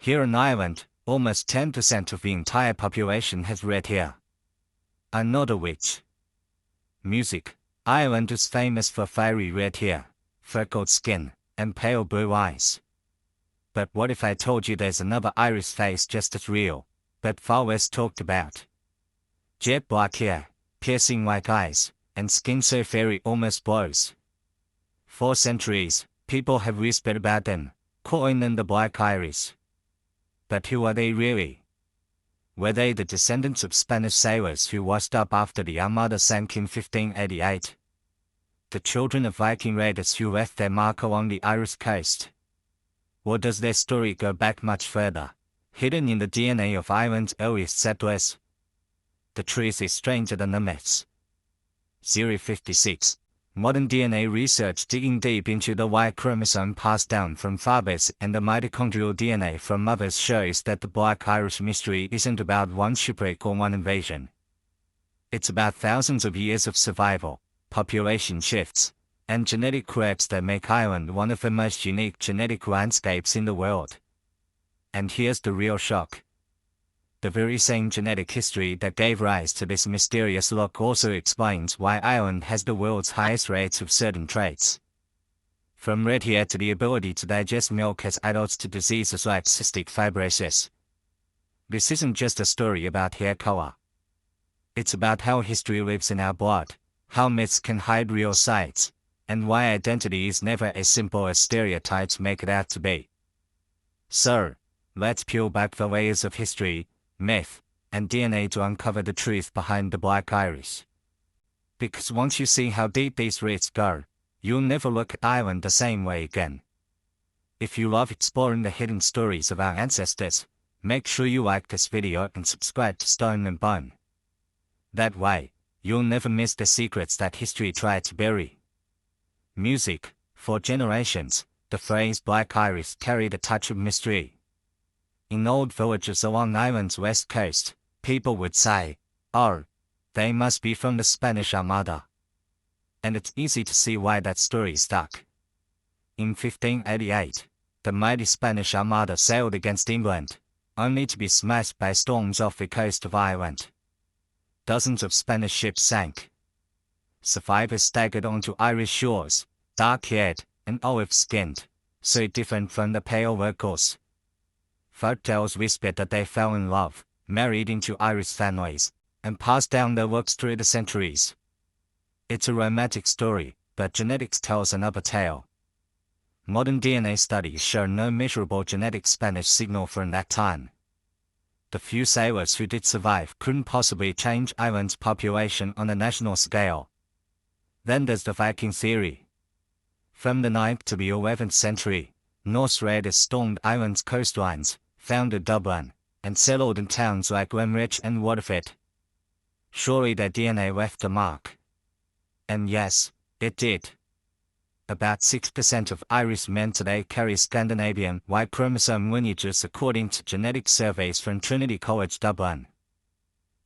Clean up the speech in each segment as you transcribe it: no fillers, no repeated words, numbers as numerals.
Here on Ireland, almost 10% of the entire population has red hair. Another which. Music. Ireland is famous for fiery red hair, freckled skin, and pale blue eyes. But what if I told you there's another Irish face just as real, but far less talked about? Jet black hair, piercing white eyes, and skin so fairy almost glows. For centuries, people have whispered about them, calling them the Black Irish. But who are they really? Were they the descendants of Spanish sailors who washed up after the Armada sank in 1588? The children of Viking raiders who left their mark along the Irish coast? Or does their story go back much further, hidden in the DNA of Ireland's earliest settlers? The truth is stranger than the myths. 056. Modern DNA research digging deep into the Y chromosome passed down from fathers and the mitochondrial DNA from mothers shows that the Black Irish mystery isn't about one shipwreck or one invasion. It's about thousands of years of survival, population shifts, and genetic quirks that make Ireland one of the most unique genetic landscapes in the world. And here's the real shock. The very same genetic history that gave rise to this mysterious look also explains why Ireland has the world's highest rates of certain traits. From red hair to the ability to digest milk as adults to diseases like cystic fibrosis. This isn't just a story about hair color. It's about how history lives in our blood, how myths can hide real sides, and why identity is never as simple as stereotypes make it out to be. So, let's peel back the layers of history, myth, and DNA to uncover the truth behind the Black Irish. Because once you see how deep these roots go, you'll never look at Ireland the same way again. If you love exploring the hidden stories of our ancestors, make sure you like this video and subscribe to Stone and Bone. That way, you'll never miss the secrets that history tried to bury. Music. For generations, the phrase Black Irish carried a touch of mystery. In old villages along Ireland's west coast, people would say, "Oh, they must be from the Spanish Armada." And it's easy to see why that story stuck. In 1588, the mighty Spanish Armada sailed against England, only to be smashed by storms off the coast of Ireland. Dozens of Spanish ships sank. Survivors staggered onto Irish shores, dark-haired and olive-skinned, so different from the pale locals. Folktales whispered that they fell in love, married into Irish families, and passed down their looks through the centuries. It's a romantic story, but genetics tells another tale. Modern DNA studies show no measurable genetic Spanish signal from that time. The few sailors who did survive couldn't possibly change Ireland's population on a national scale. Then there's the Viking theory. From the 9th to the 11th century, Norse raiders stormed Ireland's coastlines, founded Dublin, and settled in towns like Limerick and Waterford. Surely their DNA left a mark. And yes, it did. About 6% of Irish men today carry Scandinavian Y chromosome lineages according to genetic surveys from Trinity College Dublin.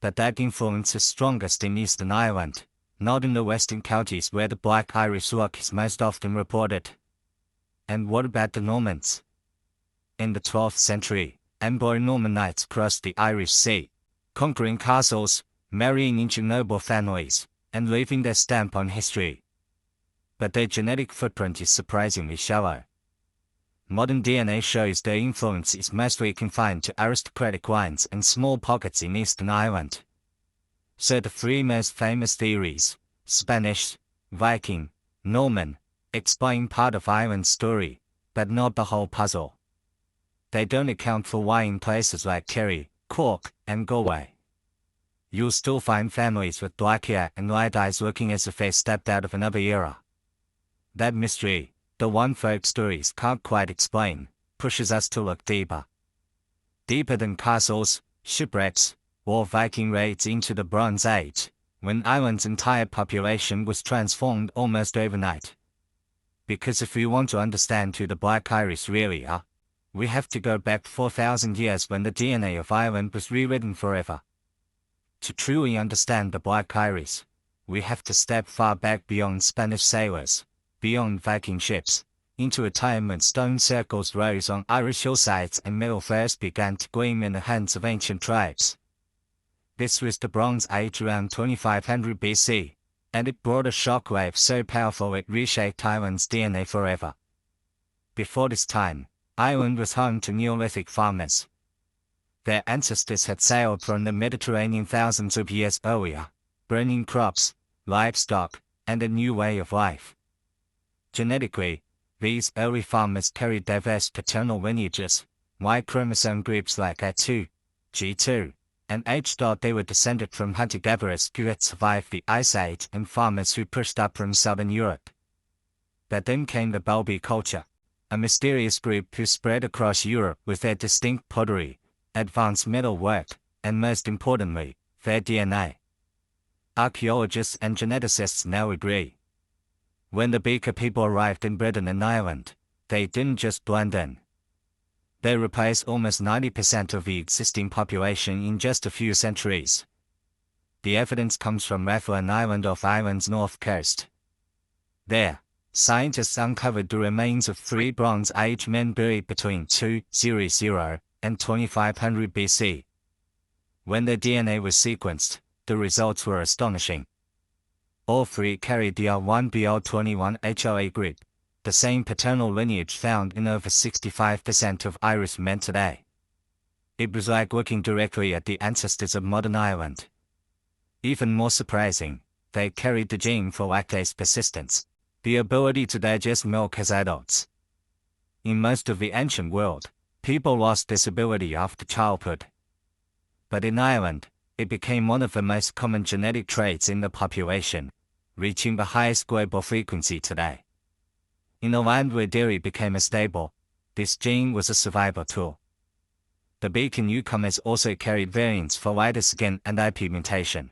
But that influence is strongest in Eastern Ireland, not in the western counties where the Black Irish look is most often reported. And what about the Normans? In the 12th century, Anglo-Norman knights crossed the Irish Sea, conquering castles, marrying into noble families, and leaving their stamp on history. But their genetic footprint is surprisingly shallow. Modern DNA shows their influence is mostly confined to aristocratic lines and small pockets in Eastern Ireland. So the three most famous theories, Spanish, Viking, Norman, explain part of Ireland's story, but not the whole puzzle. They don't account for why in places like Kerry, Cork, and Galway, you'll still find families with black hair and light eyes looking as if they stepped out of another era. That mystery, the one folk stories can't quite explain, pushes us to look deeper. Deeper than castles, shipwrecks, or Viking raids into the Bronze Age, when Ireland's entire population was transformed almost overnight. Because if we want to understand who the Black Irish really are, we have to go back 4,000 years when the DNA of Ireland was rewritten forever. To truly understand the Black Irish, we have to step far back beyond Spanish sailors, beyond Viking ships, Into retirement stone circles rose on Irish hillsides and metal fairs began to gleam in the hands of ancient tribes. This was the Bronze Age around 2500 BC, and it brought a shockwave so powerful it reshaped Ireland's DNA forever. Before this time, Ireland was home to Neolithic farmers. Their ancestors had sailed from the Mediterranean thousands of years earlier, bringing crops, livestock, and a new way of life. Genetically, these early farmers carried diverse paternal lineages, Y chromosome groups like A2, G2, and H. They were descended from hunter-gatherers who had survived the Ice Age and farmers who pushed up from southern Europe. But then came the Bell Beaker culture, a mysterious group who spread across Europe with their distinct pottery, advanced metalwork, and most importantly, their DNA. Archaeologists and geneticists now agree. When the Beaker people arrived in Britain and Ireland, they didn't just blend in. They replaced almost 90% of the existing population in just a few centuries. The evidence comes from Rathlin Island off Ireland's north coast. There, scientists uncovered the remains of 3 Bronze Age men buried between 200 and 2500 BC. When their DNA was sequenced, the results were astonishing. All 3 carried the R1BL21 HLA group, the same paternal lineage found in over 65% of Irish men today. It was like looking directly at the ancestors of modern Ireland. Even more surprising, they carried the gene for lactase persistence, the ability to digest milk as adults. In most of the ancient world, people lost this ability after childhood. But in Ireland, it became one of the most common genetic traits in the population, reaching the highest global frequency today. In a land where dairy became a staple, this gene was a survival tool. The Beaker newcomers also carried variants for lighter skin and eye pigmentation,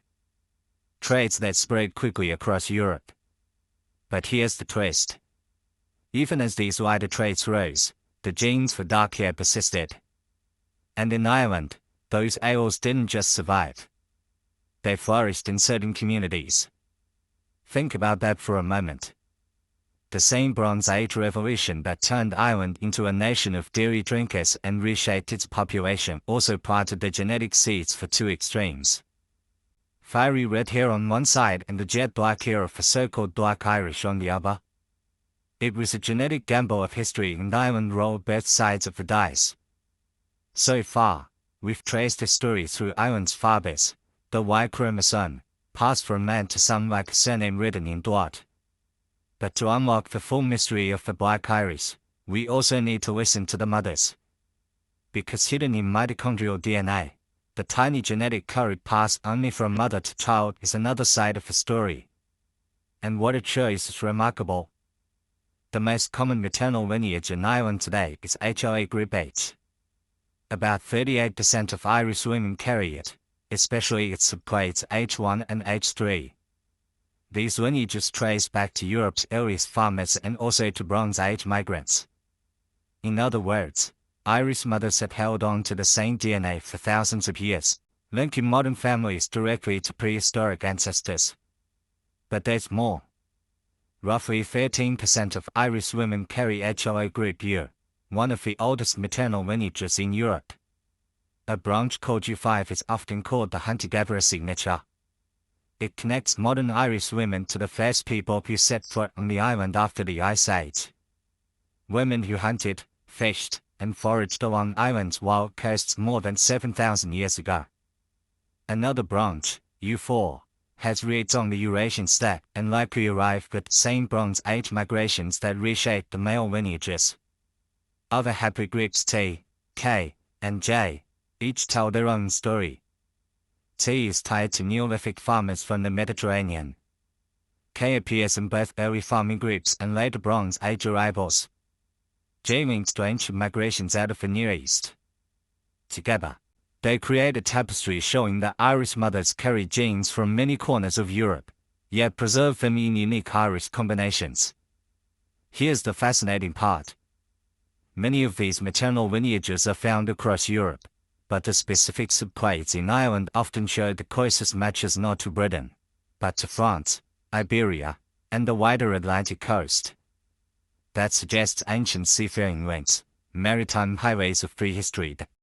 traits that spread quickly across Europe. But here's the twist. Even as these lighter traits rose, the genes for dark hair persisted. And in Ireland, those alleles didn't just survive. They flourished in certain communities. Think about that for a moment. The same Bronze Age revolution that turned Ireland into a nation of dairy drinkers and reshaped its population also planted the genetic seeds for 2 extremes. Fiery red hair on one side and the jet black hair of the so-called Black Irish on the other. It was a genetic gamble of history, and Ireland rolled both sides of the dice. So far, we've traced the story through Ireland's fathers, the Y chromosome, passed from man to son like a surname written in blood. But to unlock the full mystery of the Black Irish, we also need to listen to the mothers. Because hidden in mitochondrial DNA, the tiny genetic code passed only from mother to child is another side of the story. And what it shows is remarkable. The most common maternal lineage in Ireland today is HLA group H. About 38% of Irish women carry it, especially its subclades H1 and H3. These lineages trace back to Europe's earliest farmers and also to Bronze Age migrants. In other words, Irish mothers have held on to the same DNA for thousands of years, linking modern families directly to prehistoric ancestors. But there's more. Roughly 13% of Irish women carry HLA group U, one of the oldest maternal lineages in Europe. A branch called U5 is often called the hunter-gatherer signature. It connects modern Irish women to the first people who set foot on the island after the Ice Age. Women who hunted, fished, and foraged along Ireland's wild coasts more than 7,000 years ago. Another branch, U4, has roots on the Eurasian steppe and likely arrived with the same Bronze Age migrations that reshaped the male lineages. Other haplogroups T, K, and J each tell their own story. T is tied to Neolithic farmers from the Mediterranean. K appears in both early farming groups and later Bronze Age arrivals. J links to ancient migrations out of the Near East. Together, they create a tapestry showing that Irish mothers carry genes from many corners of Europe, yet preserve them in unique Irish combinations. Here's the fascinating part. Many of these maternal lineages are found across Europe, but the specific subclades in Ireland often show the closest matches not to Britain, but to France, Iberia, and the wider Atlantic coast. that suggests ancient seafaring routes, maritime highways of prehistory.